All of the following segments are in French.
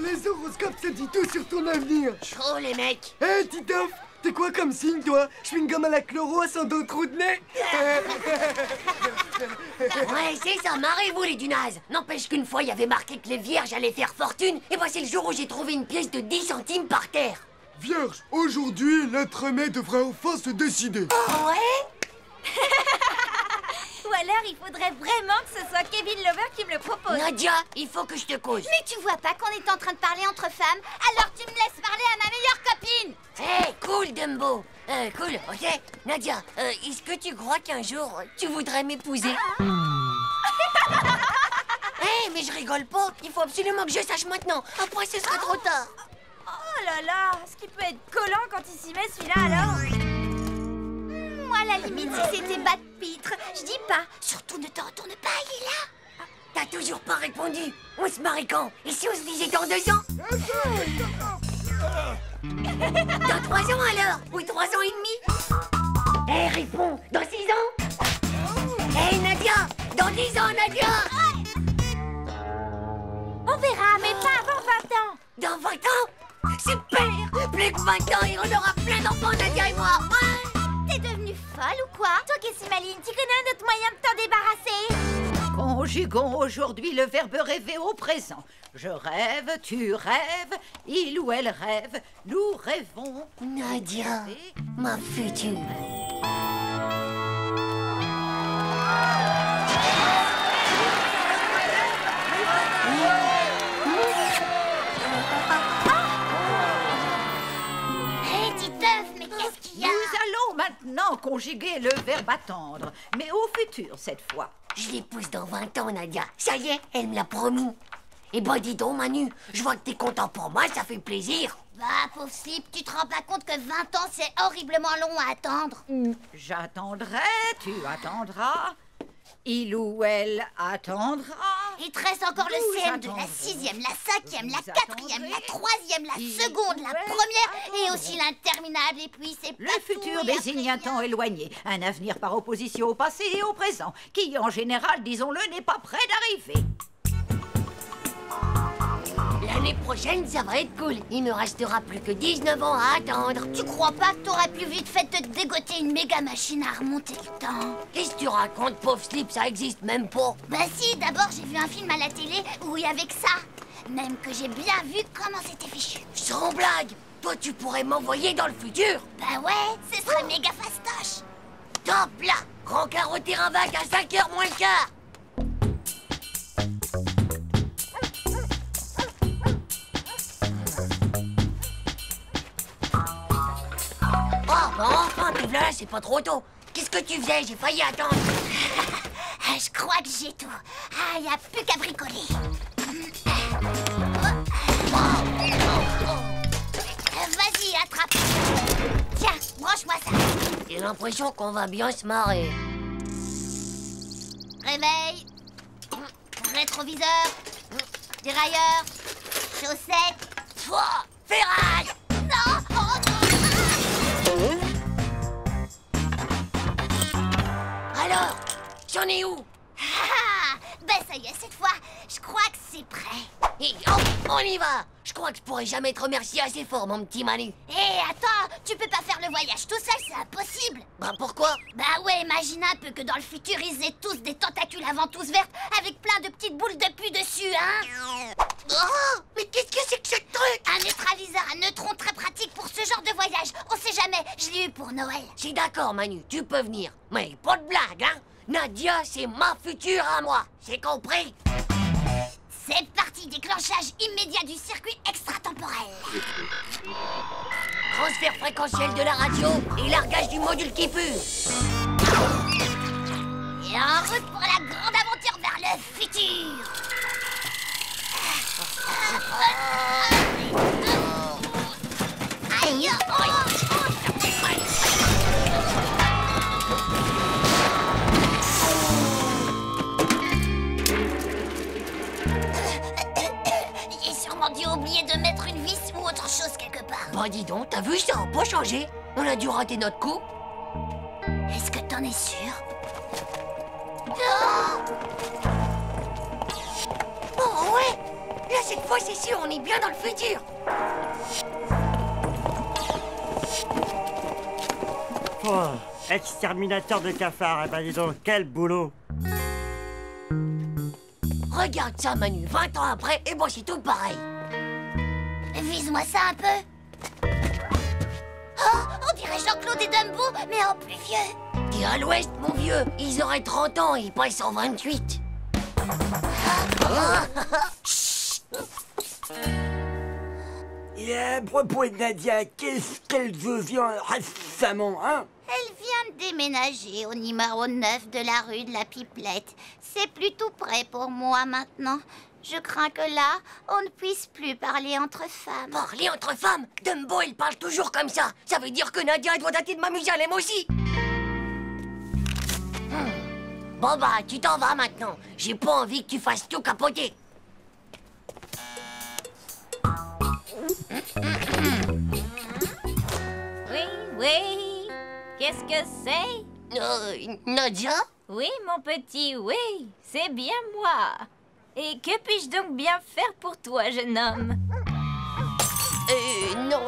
les horoscopes, ça dit tout sur ton avenir. Chaud, les mecs. Hé, Titoff, t'es quoi comme signe, toi? Chewing-gum à la chloro sans deux trous de nez? Ouais, c'est ça, marrez-vous, les dunazes. N'empêche qu'une fois, il y avait marqué que les vierges allaient faire fortune. Et bah, c'est le jour où j'ai trouvé une pièce de 10 centimes par terre. Vierge, aujourd'hui, l'être aimé devrait enfin se décider. Oh, ouais? Ou alors, il faudrait vraiment que ce soit Kevin Lover qui me le propose. Nadia, il faut que je te cause. Mais tu vois pas qu'on est en train de parler entre femmes? Alors tu me laisses parler à ma meilleure copine. Hé, cool, Dumbo. Cool, ok. Nadia, est-ce que tu crois qu'un jour, tu voudrais m'épouser? Hé, mais je rigole pas. Il faut absolument que je sache maintenant. Après, ce sera trop tard. Oh là là, ce qui peut être collant quand il s'y met celui-là alors. Moi, à la limite, si c'était Bat Pitre, je dis pas. Surtout ne te retourne pas, il est là. T'as toujours pas répondu. On se marie quand? Et si on se disait dans 2 ans? Dans 3 ans alors? Ou 3 ans et demi? Hé, réponds. Dans 6 ans? Hé, Nadia. Dans 10 ans, Nadia. On verra, mais pas avant 20 ans. Dans 20 ans? Super. Plus que 20 ans et on aura plein d'enfants, Nadia et moi. Ouais. T'es devenue folle ou quoi? Toi qui es si maligne, tu connais un autre moyen de t'en débarrasser? Conjuguons aujourd'hui le verbe rêver au présent. Je rêve, tu rêves, il ou elle rêve, nous rêvons. Nadia, ma future. Hé, Titeuf, mais qu'est-ce qu'il y a? Nous allons maintenant conjuguer le verbe attendre, mais au futur cette fois. Je l'épouse dans 20 ans, Nadia. Ça y est, elle me l'a promis. Et bah dis donc, Manu, je vois que t'es content pour moi, ça fait plaisir. Bah, pauvre Slip, tu te rends pas compte que 20 ans, c'est horriblement long à attendre? J'attendrai, tu attendras, il ou elle attendra. Il te reste encore le Nous CM de la attendrons. 6e, la 5e, la Vous 4e, la 3e, la Il seconde, la ou elle première et aussi l'interminable. Et puis c'est Le pas futur tout, et désigne après, un temps éloigné, un avenir par opposition au passé et au présent, qui en général, disons-le, n'est pas près d'arriver. L'année prochaine, ça va être cool. Il me restera plus que 19 ans à attendre. Tu crois pas que t'aurais plus vite fait te dégoter une méga machine à remonter le temps? Qu'est-ce que tu racontes, pauvre Slip, ça existe même pas. Bah si, d'abord j'ai vu un film à la télé où il y avait que ça. Même que j'ai bien vu comment c'était fichu. Sans blague, toi tu pourrais m'envoyer dans le futur. Bah ouais, ce serait méga fastoche. Top là, rencard au terrain vague à 5h moins le quart. Oh, bah enfin, t'es là, c'est pas trop tôt. Qu'est-ce que tu faisais? J'ai failli attendre. Ah, je crois que j'ai tout. Ah, y a plus qu'à bricoler. Vas-y, attrape. Tiens, branche-moi ça. J'ai l'impression qu'on va bien se marrer. Réveil. Rétroviseur. Dérailleur. Chaussettes. Toi, ferraille. Non, oh non. Alors, j'en ai où? Ah, ben ça y est, cette fois, je crois que c'est prêt. Et hop, on y va. Je crois que je pourrais jamais te remercier assez fort, mon petit Manu. Hé, attends, tu peux pas faire le voyage tout seul, c'est impossible. Bah pourquoi? Bah ouais, imagine un peu que dans le futur, ils aient tous des tentacules à ventouses vertes avec plein de petites boules de pu dessus, hein. Oh, mais qu'est-ce que c'est que ce truc? Un neutraliseur à neutrons très pratique pour ce genre de voyage. On sait jamais, je l'ai eu pour Noël. Je suis d'accord, Manu, tu peux venir. Mais pas de blague, hein? Nadia, c'est ma future à moi. C'est compris? C'est parti, déclenchage immédiat du circuit extratemporel. Transfert fréquentiel de la radio et largage du module qui pue. Et en route pour la grande aventure vers le futur. Aïe, j'ai sûrement dû oublier de mettre une vis ou autre chose quelque part. Bah dis donc, t'as vu, ça a pas changé. On a dû rater notre coup. Est-ce que t'en es sûr? Oh ouais, là cette fois, c'est sûr, on est bien dans le futur. Oh, exterminateur de cafards, eh ben dis donc, quel boulot! Regarde ça, Manu, 20 ans après, et bon, c'est tout pareil. Vise-moi ça un peu. Oh, on dirait Jean-Claude et Dumbo, mais en plus vieux. T'es à l'ouest, mon vieux. Ils auraient 30 ans, ils passent en 28. Et à propos de Nadia, qu'est-ce qu'elle devient récemment, hein? Elle vient de déménager au numéro 9 de la rue de la Pipelette. C'est plus tout près pour moi maintenant. Je crains que là, on ne puisse plus parler entre femmes. Parler entre femmes? Dumbo, il parle toujours comme ça. Ça veut dire que Nadia, elle doit dater de Mamie-Jalem aussi. Bon bah, tu t'en vas maintenant. J'ai pas envie que tu fasses tout capoter. Oui. Qu'est-ce que c'est? Nadia? Oui, mon petit, oui. C'est bien moi. Et que puis-je donc bien faire pour toi, jeune homme? Non,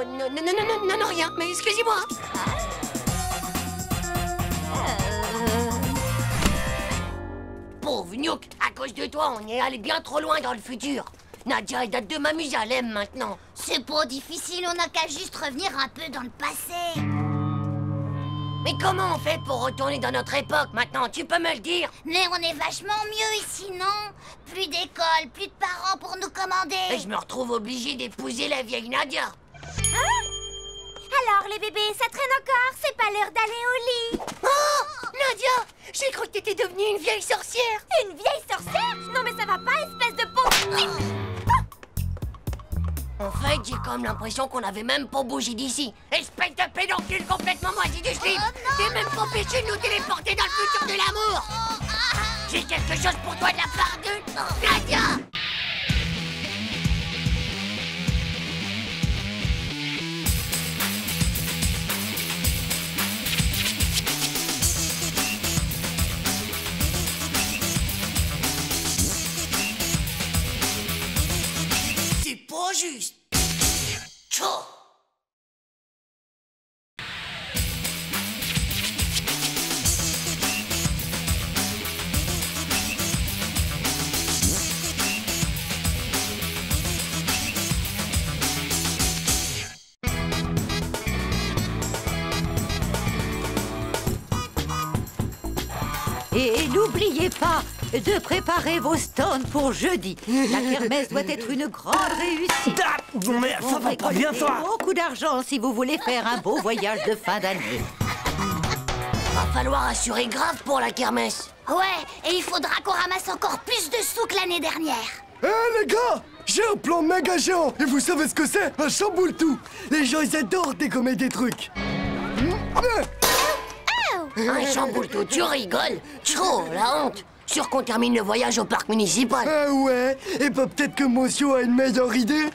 rien, mais excusez-moi. Pauvre Nook, à cause de toi, on est allé bien trop loin dans le futur. Nadia, elle date de Mamie-Jalem maintenant. C'est pas difficile, on n'a qu'à juste revenir un peu dans le passé. Mais comment on fait pour retourner dans notre époque maintenant? Tu peux me le dire? Mais on est vachement mieux ici, non? Plus d'école, plus de parents pour nous commander. Et je me retrouve obligé d'épouser la vieille Nadia. Hein? Alors, les bébés, ça traîne encore? C'est pas l'heure d'aller au lit. Oh, Nadia, j'ai cru que t'étais devenue une vieille sorcière. Une vieille sorcière? Non, mais ça va pas, espèce de pauvre... En fait, j'ai comme l'impression qu'on avait même pas bougé d'ici. Espèce de pédoncule complètement moisi du slip. T'es même pas empêché de nous téléporter dans le futur de l'amour. J'ai quelque chose pour toi de la part de Nadia. C'est pas juste. Tchou. Et n'oubliez pas de préparer vos stands pour jeudi. La kermesse doit être une grande réussite. Ah, bon, mais ça va pas bien, ça! Beaucoup d'argent si vous voulez faire un beau voyage de fin d'année. Va falloir assurer grave pour la kermesse. Ouais, et il faudra qu'on ramasse encore plus de sous que l'année dernière. Hé les gars, j'ai un plan méga géant. Et vous savez ce que c'est? Un chamboule-tout. Les gens, ils adorent dégommer des trucs. Un chamboule-tout, tu rigoles? Tchou, la honte. Sûr qu'on termine le voyage au parc municipal. Ah ouais. Et bah peut-être que Monsieur a une meilleure idée.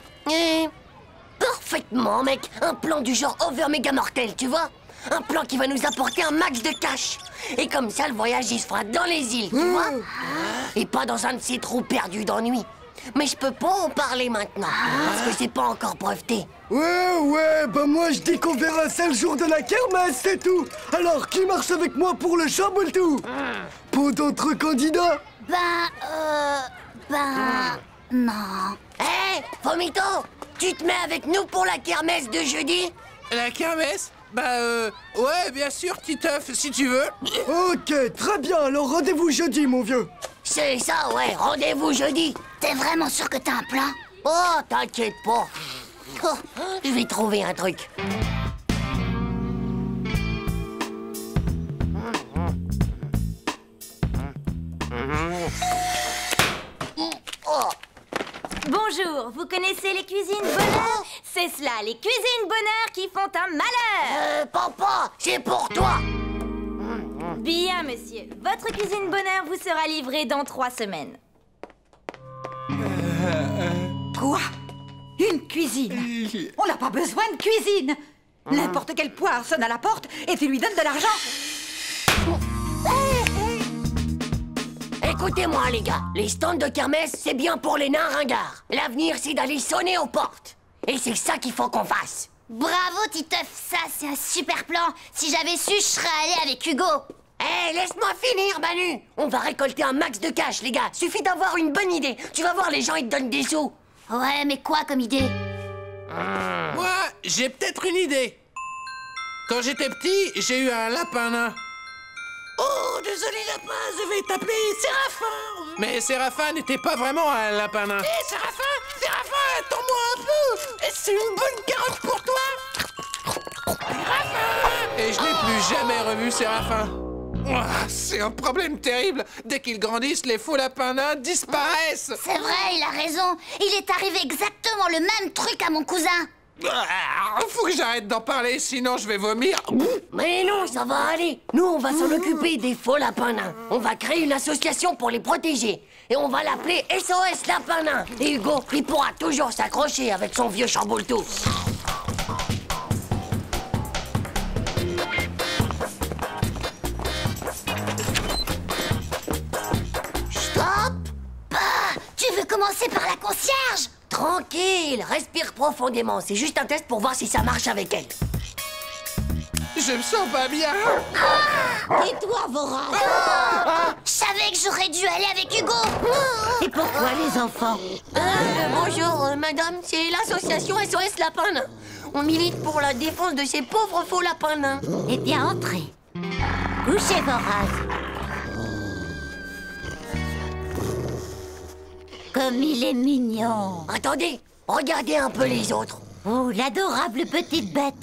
Parfaitement, mec. Un plan du genre over méga mortel, tu vois? Un plan qui va nous apporter un max de cash. Et comme ça, le voyage, il se fera dans les îles, tu vois? Et pas dans un de ces trous perdus d'ennui. Mais je peux pas en parler maintenant, parce que c'est pas encore breveté. Ouais, bah moi je dis qu'on verra ça le jour de la kermesse, c'est tout. Alors, qui marche avec moi pour le chamboule-tout? Pas d'autres candidats? Non. Hé, Vomito, tu te mets avec nous pour la kermesse de jeudi? La kermesse? Ouais, bien sûr, Titeuf, si tu veux. Ok, très bien, alors rendez-vous jeudi, mon vieux. C'est ça, ouais, rendez-vous jeudi. T'es vraiment sûr que t'as un plan? Oh, t'inquiète pas. Oh, je vais trouver un truc. Oh. Bonjour, vous connaissez les cuisines bonheur? C'est cela, les cuisines bonheur qui font un malheur. Papa, c'est pour toi. Bien, monsieur. Votre cuisine bonheur vous sera livrée dans 3 semaines. Quoi? Une cuisine? On n'a pas besoin de cuisine. N'importe quelle poire sonne à la porte et tu lui donnes de l'argent. Écoutez-moi, les gars. Les stands de kermesse, c'est bien pour les nains ringards. L'avenir, c'est d'aller sonner aux portes. Et c'est ça qu'il faut qu'on fasse. Bravo, Titeuf, ça, c'est un super plan. Si j'avais su, je serais allé avec Hugo. Hé, laisse-moi finir, Manu. On va récolter un max de cash, les gars. Suffit d'avoir une bonne idée. Tu vas voir, les gens, ils te donnent des sous. Ouais, mais quoi comme idée? Moi, j'ai peut-être une idée. Quand j'étais petit, j'ai eu un lapin nain. Oh, désolé, lapin, je vais t'appeler Séraphin. Mais Séraphin n'était pas vraiment un lapin nain. Hé, Séraphin, attends-moi un peu. C'est une bonne carotte pour toi. Séraphin. Et je n'ai plus jamais revu Séraphin. Ouah, c'est un problème terrible. Dès qu'ils grandissent, les faux lapins nains disparaissent. C'est vrai, il a raison. Il est arrivé exactement le même truc à mon cousin. Faut que j'arrête d'en parler, sinon je vais vomir. Mais non, ça va aller. Nous, on va s'en occuper des faux lapins nains. On va créer une association pour les protéger. Et on va l'appeler SOS Lapin Nain. Et Hugo, il pourra toujours s'accrocher avec son vieux chamboule-tout. Stop! Bah, tu veux commencer par la concierge? Tranquille, respire profondément. C'est juste un test pour voir si ça marche avec elle. Je me sens pas bien. Et toi, Voraz? Je savais que j'aurais dû aller avec Hugo. Et pourquoi les enfants? Bonjour, madame. C'est l'association SOS Lapin Nain. On milite pour la défense de ces pauvres faux lapins nains. Eh bien, entrez. Couchez, Voraz. Comme il est mignon. Attendez, regardez un peu les autres. Oh, l'adorable petite bête.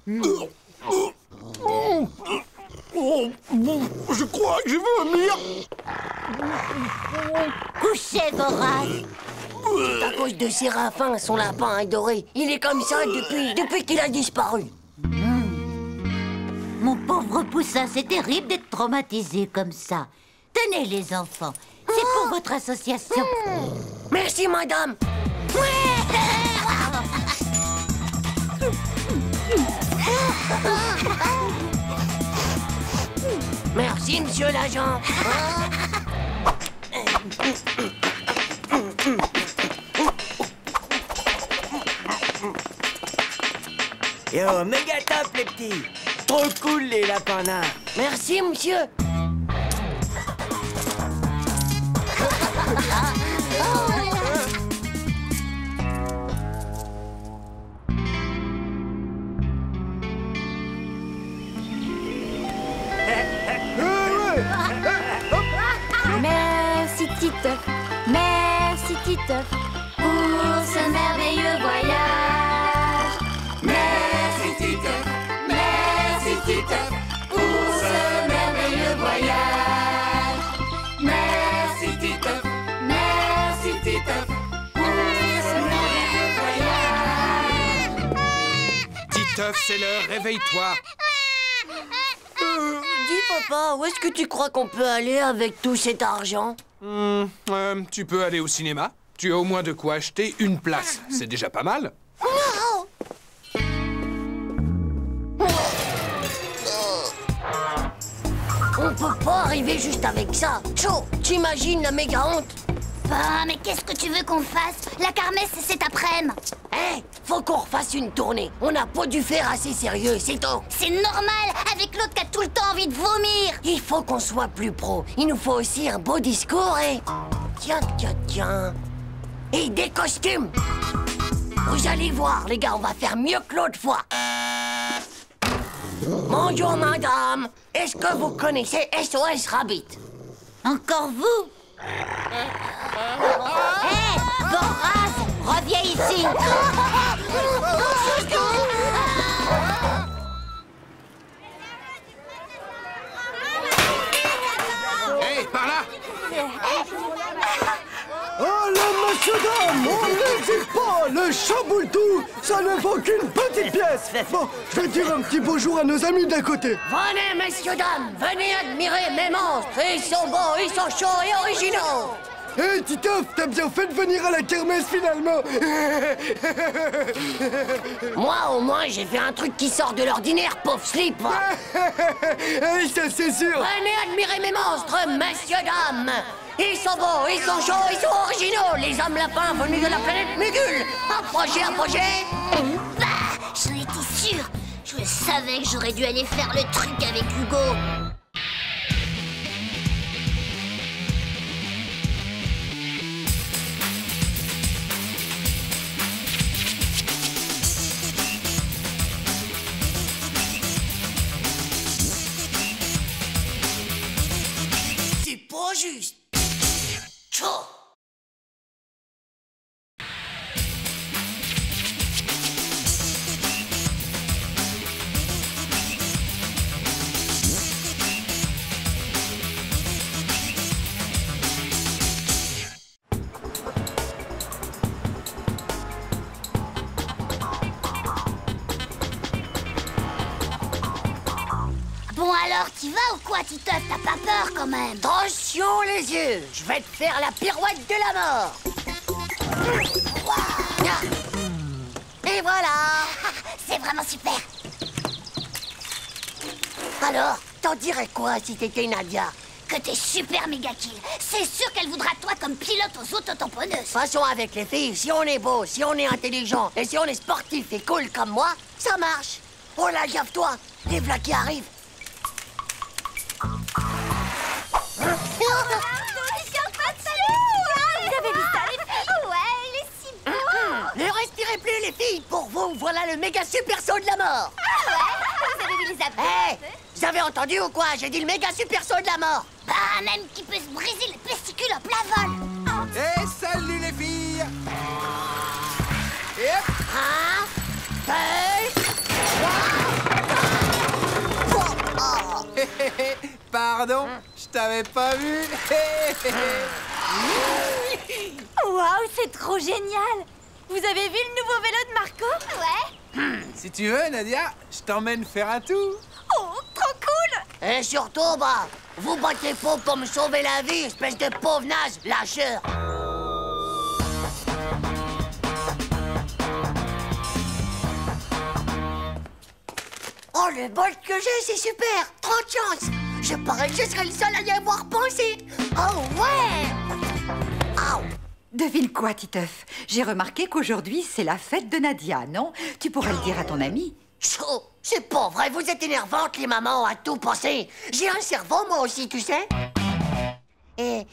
Je crois que je veux vomir. Couchez, Voraz. C'est à cause de Séraphin, son lapin adoré. Il est comme ça depuis qu'il a disparu. Mon pauvre poussin, c'est terrible d'être traumatisé comme ça. Tenez, les enfants. C'est pour votre association. Merci, madame. Merci, monsieur l'agent. Yo, méga top, les petits. Trop cool, les lapins nains. Merci, monsieur. Merci Titeuf, merci Titeuf pour ce merveilleux voyage. Merci Titeuf pour ce merveilleux voyage. Merci Titeuf pour ce merveilleux voyage. Titeuf, c'est l'heure, réveille-toi. Dis, papa, où est-ce que tu crois qu'on peut aller avec tout cet argent? Tu peux aller au cinéma. Tu as au moins de quoi acheter une place. C'est déjà pas mal. On peut pas arriver juste avec ça. Chaud, t'imagines la méga honte? Ah, mais qu'est-ce que tu veux qu'on fasse? La kermesse, c'est cet après-midi. Hé, faut qu'on refasse une tournée. On n'a pas dû faire assez sérieux, c'est tout. C'est normal, avec l'autre qui a tout le temps envie de vomir. Il faut qu'on soit plus pro. Il nous faut aussi un beau discours et... Tiens. Et des costumes. Vous allez voir, les gars, on va faire mieux que l'autre fois. Bonjour, madame. Est-ce que vous connaissez SOS Rabbit? Encore vous? Hé, Voraz, reviens ici. Hé, par là. Allez, monsieur, dame, on n'hésite pas. Le chamboule-tout, ça ne vaut qu'une petite pièce. Bon, je vais dire un petit bonjour à nos amis d'à côté. Venez, messieurs, dames, venez admirer mes monstres. Ils sont beaux, ils sont chauds et originaux. Hé, Titeuf, t'as bien fait de venir à la kermesse finalement. Moi, au moins, j'ai fait un truc qui sort de l'ordinaire, pauvre slip. Oui, ça c'est sûr. Venez admirer mes monstres, messieurs, dames. Ils sont beaux, ils sont chauds, ils sont originaux. Les hommes lapins venus de la planète Mugul. Approchez, approchez. Bah, j'en étais sûre. Je savais que j'aurais dû aller faire le truc avec Hugo. C'est pas juste. Chaud. Bon alors, t'y vas ou quoi, Titeuf? T'as pas peur quand même? Attention les yeux, je vais te faire la pirouette de la mort. Et voilà. C'est vraiment super. Alors, t'en dirais quoi si t'étais Nadia? Que t'es super méga kill. C'est sûr qu'elle voudra toi comme pilote aux autotamponneuses. De toute façon, avec les filles, si on est beau, si on est intelligent et si on est sportif et cool comme moi, ça marche. Oh là, gaffe-toi, les v'là qui arrivent. Vous avez vu ça, les filles? Ouais, il est si beau. Ne respirez plus, les filles. Pour vous, voilà le méga super saut de la mort. Ah ouais? Vous avez vu les abdos? Hé, vous avez entendu ou quoi? J'ai dit le méga super saut de la mort. Bah, même qui peut se briser le testicule en plein vol. Et salut les filles. Et hop. 1, 2, 3. Pardon, je t'avais pas vu. Waouh, c'est trop génial! Vous avez vu le nouveau vélo de Marco? Ouais. Si tu veux, Nadia, je t'emmène faire un tour. Oh, trop cool! Et surtout, bah, vous battez pas pour me sauver la vie, espèce de pauvre naze, lâcheur. Oh, le bol que j'ai, c'est super! Trop de chance! Je parie que je serai le seul à y avoir pensé! Oh, ouais! Au! Devine quoi, Titeuf? J'ai remarqué qu'aujourd'hui, c'est la fête de Nadia, non? Tu pourrais le dire à ton ami. Chaud! C'est pas vrai, vous êtes énervantes, les mamans, à tout penser! J'ai un cerveau, moi aussi, tu sais! Et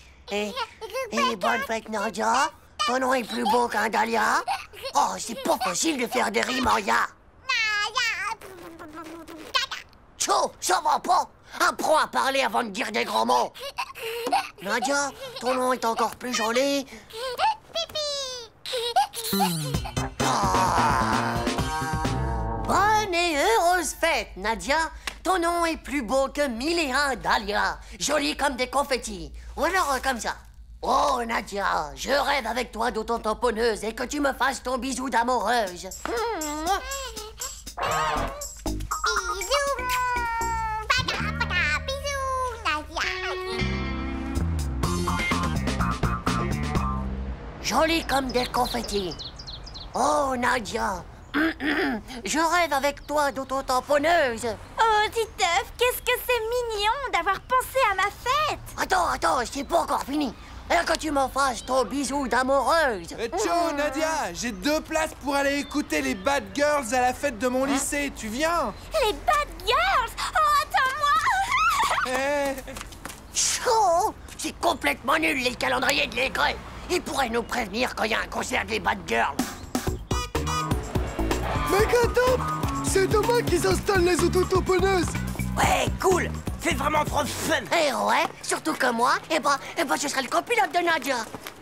bonne fête, Nadia! Ton nom est plus beau qu'un dahlia! Oh, c'est pas facile de faire des rimes en ya! Chaud, ça va pas! Apprends à parler avant de dire des grands mots! Nadia, ton nom est encore plus joli! Ah. Bonne et heureuse fête, Nadia! Ton nom est plus beau que 1001 dahlias, joli comme des confettis. Ou alors comme ça. Oh, Nadia, je rêve avec toi d'auto-tamponneuse et que tu me fasses ton bisou d'amoureuse. Joli comme des confettis. Oh, Nadia, je rêve avec toi d'auto-tamponneuse. Oh, Titeuf, qu'est-ce que c'est mignon d'avoir pensé à ma fête! Attends, c'est pas encore fini. Et que tu me fasses ton bisou d'amoureuse. Ciao, Nadia, j'ai 2 places pour aller écouter les Bad Girls à la fête de mon lycée. Tu viens? Les Bad Girls! Oh, attends-moi! Chaud! C'est complètement nul, les calendriers de l'école. Ils pourraient nous prévenir quand il y a un concert des Bad Girls. Méga top! C'est demain qu'ils installent les autotamponneuses. Ouais, cool. C'est vraiment trop fun. Eh ouais, surtout que moi, eh ben, je serai le copilote de Nadia.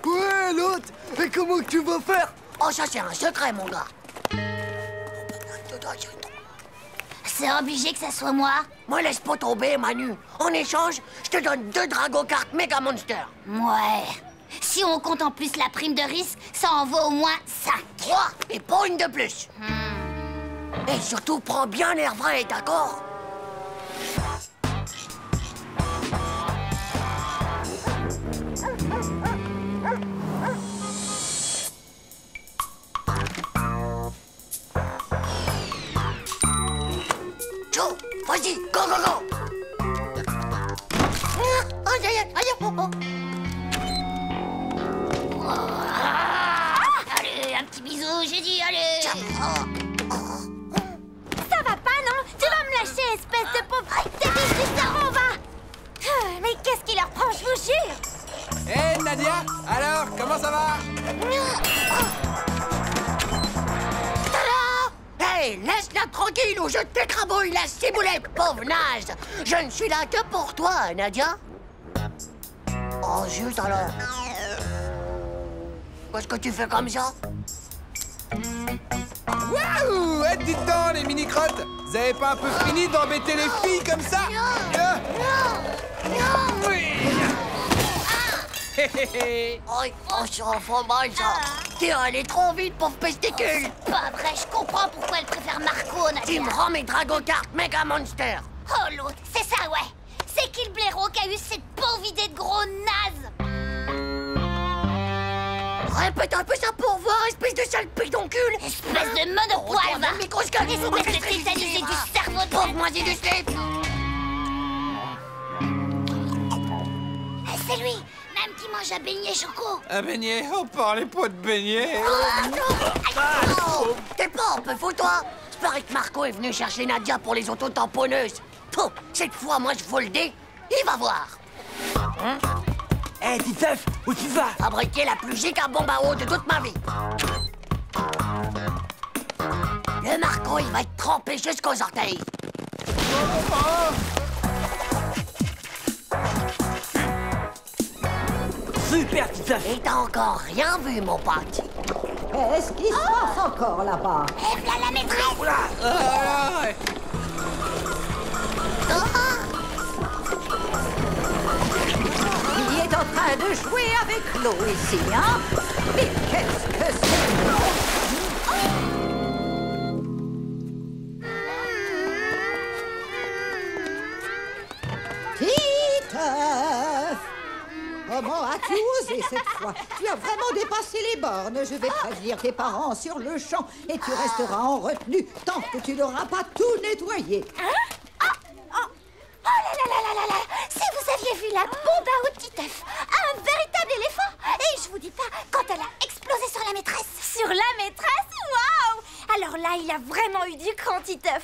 Ouais, l'autre. Et comment que tu vas faire? Oh, ça, c'est un secret, mon gars. C'est obligé que ça soit moi. Moi, laisse pas tomber, Manu. En échange, je te donne 2 Drago-Kart Mega Monster. Ouais. Si on compte en plus la prime de risque, ça en vaut au moins 5. 3 et pas une de plus. Et surtout, prends bien l'air vrai, d'accord? ça y est, allez, oh, oh. Allez, un petit bisou, j'ai dit, allez. Ça va pas, non? Tu vas me lâcher, espèce de pauvre... T'es du cerveau, va! Mais qu'est-ce qui leur prend, je vous jure? Hé, Nadia, alors, comment ça va? Hey, laisse-la tranquille ou je t'écrabouille la ciboulette, pauvre naze. Je ne suis là que pour toi, Nadia. Oh, juste alors. Qu'est-ce que tu fais comme ça? Waouh! Eh, dites donc, les mini-crottes! Vous avez pas un peu fini d'embêter les filles comme ça? Oui. Oh, ça en fait mal, ça. T'es allé trop vite, pauvre pesticule. Pas vrai, je comprends pourquoi elle préfère Marco, Nadia. Tu me rends mes Dragocartes Mega Monster. Oh, l'autre, c'est ça, ouais. C'est qui le blaireau qui a eu cette pauvre idée de gros naze? Répète un peu ça pour voir, espèce de sale pédoncule. Espèce de monopoil, va. Microscope. Espèce de tétanisé du cerveau de... Pauvre moisi du slip. C'est lui, même qui mange un beignet choco. Un beignet? Oh, parlez pas de beignet! Oh, t'es pas un peu fou, toi? Je parie que Marco est venu chercher Nadia pour les autotamponneuses. Oh, cette fois, moi, je vole le dé. Il va voir. Hé, Titeuf, où tu vas? Fabriquer la plus giga bombe à eau de toute ma vie. Le Marco, il va être trempé jusqu'aux orteils. Super, Titeuf. Et t'as encore rien vu, mon pote. Qu'est-ce qui se passe encore là-bas? Et voilà la maîtresse. Il est en train de jouer avec l'eau ici, hein? Mais qu'est-ce que c'est? Titeuf! Comment as-tu osé cette fois? Tu as vraiment dépassé les bornes. Je vais prévenir tes parents sur le champ et tu resteras en retenue tant que tu n'auras pas tout nettoyé. Oh là là là là là là. Si vous aviez vu la bombe à eau de Titeuf, un véritable éléphant. Et je vous dis pas, quand elle a explosé sur la maîtresse. Sur la maîtresse? Waouh! Alors là, il a vraiment eu du cran, Titeuf.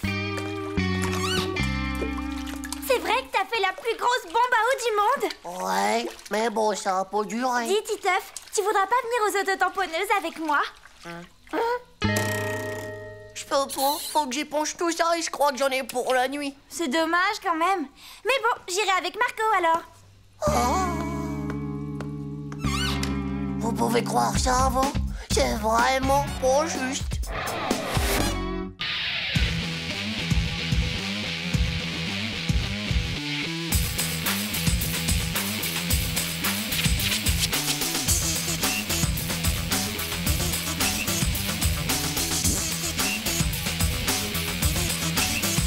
C'est vrai que t'as fait la plus grosse bombe à eau du monde? Ouais, mais bon, ça a pas duré. Dis, Titeuf, tu voudras pas venir aux autotamponneuses avec moi? Je peux pas, faut que j'éponge tout ça et je crois que j'en ai pour la nuit. C'est dommage quand même. Mais bon, j'irai avec Marco alors. Vous pouvez croire ça, vous? C'est vraiment pas juste.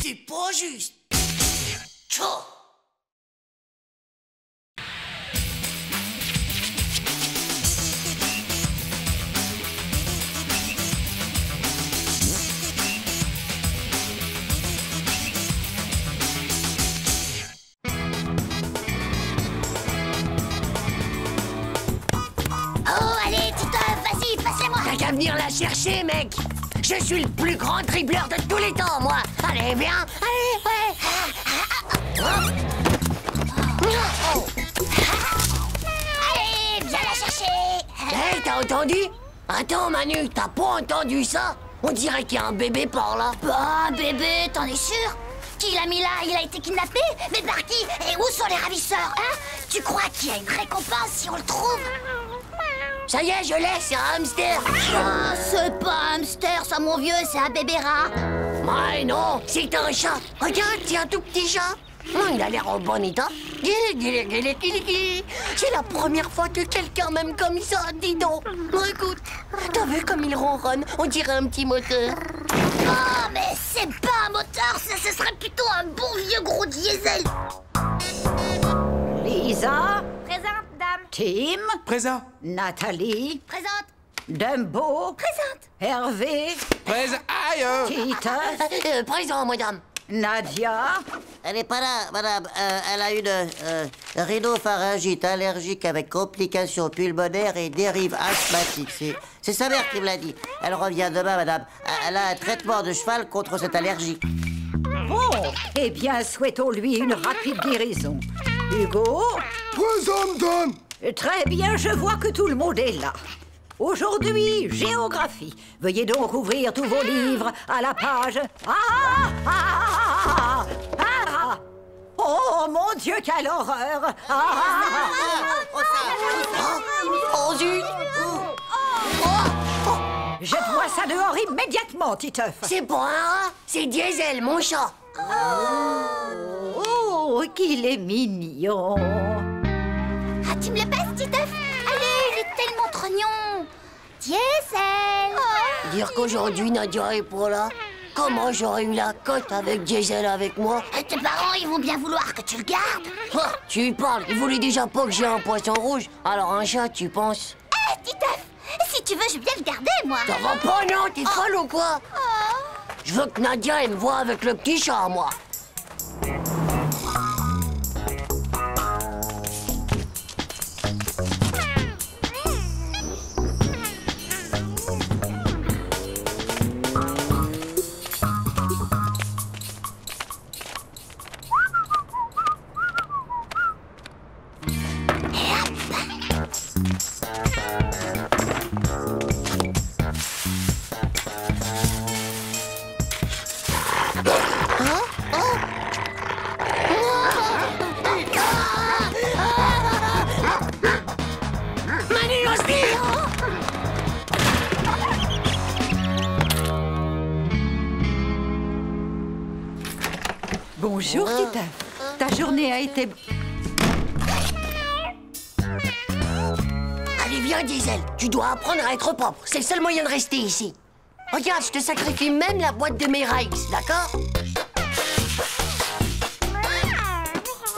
C'est pas juste. Tchao. T'as qu'à venir la chercher, mec. Je suis le plus grand dribbleur de tous les temps, moi. Allez, viens. Allez, ouais. Oh. Allez, viens la chercher. Hey, t'as entendu? Attends, Manu, t'as pas entendu ça? On dirait qu'il y a un bébé par là. Bah, un bébé, t'en es sûr? Qui l'a mis là? Il a été kidnappé? Mais par qui? Et où sont les ravisseurs, hein? Tu crois qu'il y a une récompense si on le trouve? Ça y est, je l'ai, c'est un hamster. Ah, c'est pas un hamster, ça, mon vieux, c'est un bébé rat. Ouais, non, c'est un chat. Regarde, c'est un tout petit chat. Il a l'air en bon état. C'est la première fois que quelqu'un m'aime comme ça, dis donc. Écoute, t'as vu comme il ronronne? On dirait un petit moteur. Ah, mais c'est pas un moteur, ça, ce serait plutôt un bon vieux gros diesel. Lisa? Présente, dame. Tim? Présent. Nathalie? Présente. Dumbo? Présente. Hervé? Présent. Aïe! Titeuf? Présent, madame. Nadia? Elle est pas là, madame. Elle a une rhinopharyngite allergique avec complications pulmonaires et dérive asthmatique. C'est sa mère qui me l'a dit. Elle revient demain, madame. Elle a un traitement de cheval contre cette allergie. Bon, eh bien, souhaitons-lui une rapide guérison. Hugo? Présent, madame. Très bien, je vois que tout le monde est là. Aujourd'hui, géographie. Veuillez donc ouvrir tous vos livres à la page... Oh, mon Dieu, quelle horreur! Oh, zut! Jette-moi ça dehors immédiatement, Titeuf! C'est pas un rat, c'est Diesel, mon chat! Oh, qu'il est mignon! Ah, tu me le passes, Titeuf? Allez, il est tellement trognon! Diesel! Dire qu'aujourd'hui Nadia est pas là, comment j'aurais eu la cote avec Diesel avec moi? Tes parents, ils vont bien vouloir que tu le gardes! Ah, tu y parles, ils voulaient déjà pas que j'ai un poisson rouge, alors un chat, tu penses? Titeuf, si tu veux, je vais bien le garder, moi! Ça va pas, non? T'es folle ou quoi? Je veux que Nadia, elle me voie avec le petit chat, moi. Bonjour, Titeuf. Ta journée a été... Allez, viens, Diesel. Tu dois apprendre à être propre. C'est le seul moyen de rester ici. Regarde, je te sacrifie même la boîte de mes rice, d'accord?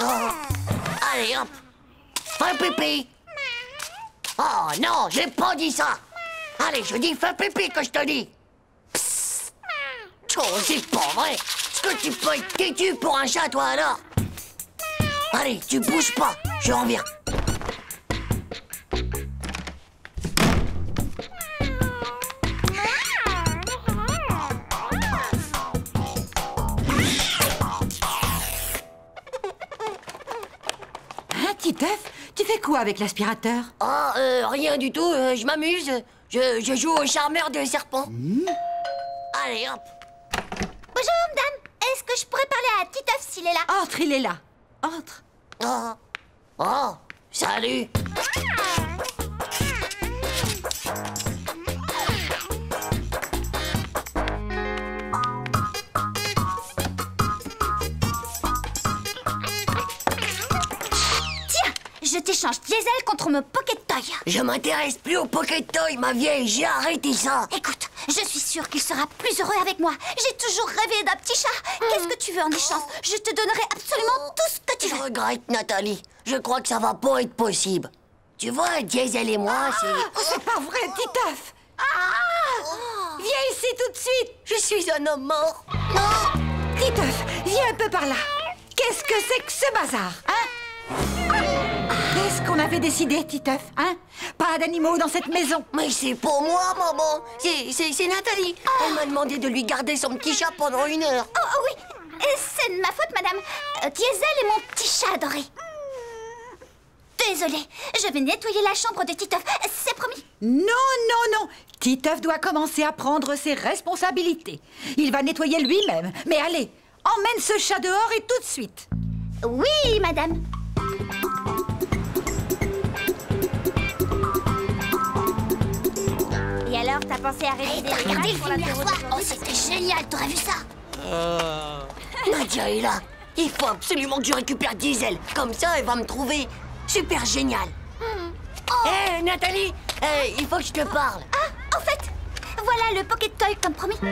Oh. Allez, hop. Fais pipi. Oh non, j'ai pas dit ça. Allez, je dis fais pipi que je te dis. Psst. Oh, c'est pas vrai. Est-ce que tu peux être têtu pour un chat, toi, alors? Allez, tu bouges pas. Je reviens. Titeuf, tu fais quoi avec l'aspirateur? Oh, rien du tout, je m'amuse. Je joue au charmeur de serpent. Allez, hop. Bonjour, madame. Est-ce que je pourrais parler à Titeuf s'il est là? Entre, il est là. Entre. Oh, salut. Je t'échange Diesel contre mon Pocket Toy. Je m'intéresse plus au Pocket Toy, ma vieille. J'ai arrêté ça. Écoute, je suis sûre qu'il sera plus heureux avec moi. J'ai toujours rêvé d'un petit chat. Qu'est-ce que tu veux en échange? Je te donnerai absolument tout ce que tu veux. Je regrette, Nathalie. Je crois que ça va pas être possible. Tu vois, Diesel et moi, c'est... C'est pas vrai, Titeuf! Viens ici tout de suite! Je suis un homme mort. Titeuf, viens un peu par là. Qu'est-ce que c'est que ce bazar, hein? Qu'est-ce qu'on avait décidé, Titeuf, hein? Pas d'animaux dans cette maison. Mais c'est pour moi, maman. C'est Nathalie. Elle m'a demandé de lui garder son petit chat pendant 1 heure. Oh oui, c'est de ma faute, madame. Diesel est mon petit chat adoré. Désolée, je vais nettoyer la chambre de Titeuf, c'est promis. Non, non, non. Titeuf doit commencer à prendre ses responsabilités. Il va nettoyer lui-même. Mais allez, emmène ce chat dehors et tout de suite. Oui, madame. Et alors, t'as pensé à réviser les Regardez images le pour film l'apéro hier soir. Oh, d'aujourd'hui? c'était génial, t'aurais vu ça? Nadia est là. Il faut absolument que je récupère Diesel. Comme ça, elle va me trouver super génial. Hé, Nathalie, il faut que je te parle. Ah, en fait, voilà le Pocket Toy comme promis. Hé,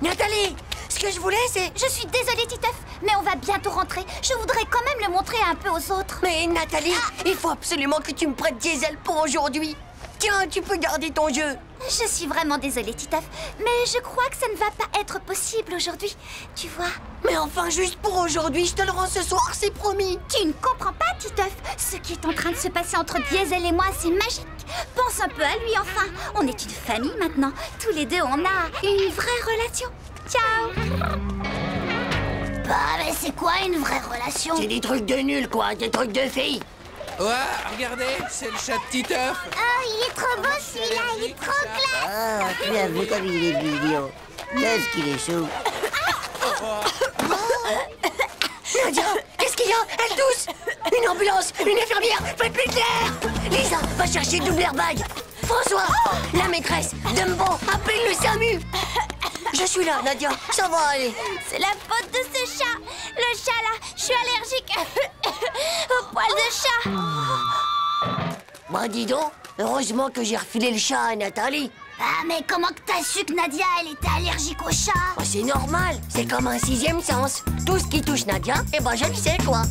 Nathalie, ce que je voulais, c'est... Je suis désolée, Titeuf, mais on va bientôt rentrer. Je voudrais quand même le montrer un peu aux autres. Mais Nathalie, il faut absolument que tu me prêtes Diesel pour aujourd'hui. Tiens, tu peux garder ton jeu. Je suis vraiment désolée, Titeuf, mais je crois que ça ne va pas être possible aujourd'hui. Tu vois? Mais enfin, juste pour aujourd'hui, je te le rends ce soir, c'est promis. Tu ne comprends pas, Titeuf. Ce qui est en train de se passer entre Diesel et moi, c'est magique. Pense un peu à lui, enfin. On est une famille maintenant. Tous les deux, on a une vraie relation. Ciao. Bah, mais c'est quoi une vraie relation? C'est des trucs de nul, quoi, des trucs de filles. Ouais, regardez, c'est le chat de Titeuf. Oh, il est trop beau celui-là, il est trop classe. Ah, tu as vu comme il est mignon. Qu'est-ce qu'il est chaud. Nadia, qu'est-ce qu'il y a? Elle tousse. Une ambulance, une infirmière, faites plus clair. Lisa, va chercher double airbag. François, la maîtresse, Dumbo, appelle le SAMU. Je suis là, Nadia, ça va aller. C'est la faute de ce chat. Le chat là, je suis allergique au poil de chat. Bah dis donc, heureusement que j'ai refilé le chat à Nathalie. Ah, mais comment que t'as su que Nadia, elle était allergique au chat? Bah, c'est normal, c'est comme un sixième sens. Tout ce qui touche Nadia, eh ben je le sais quoi.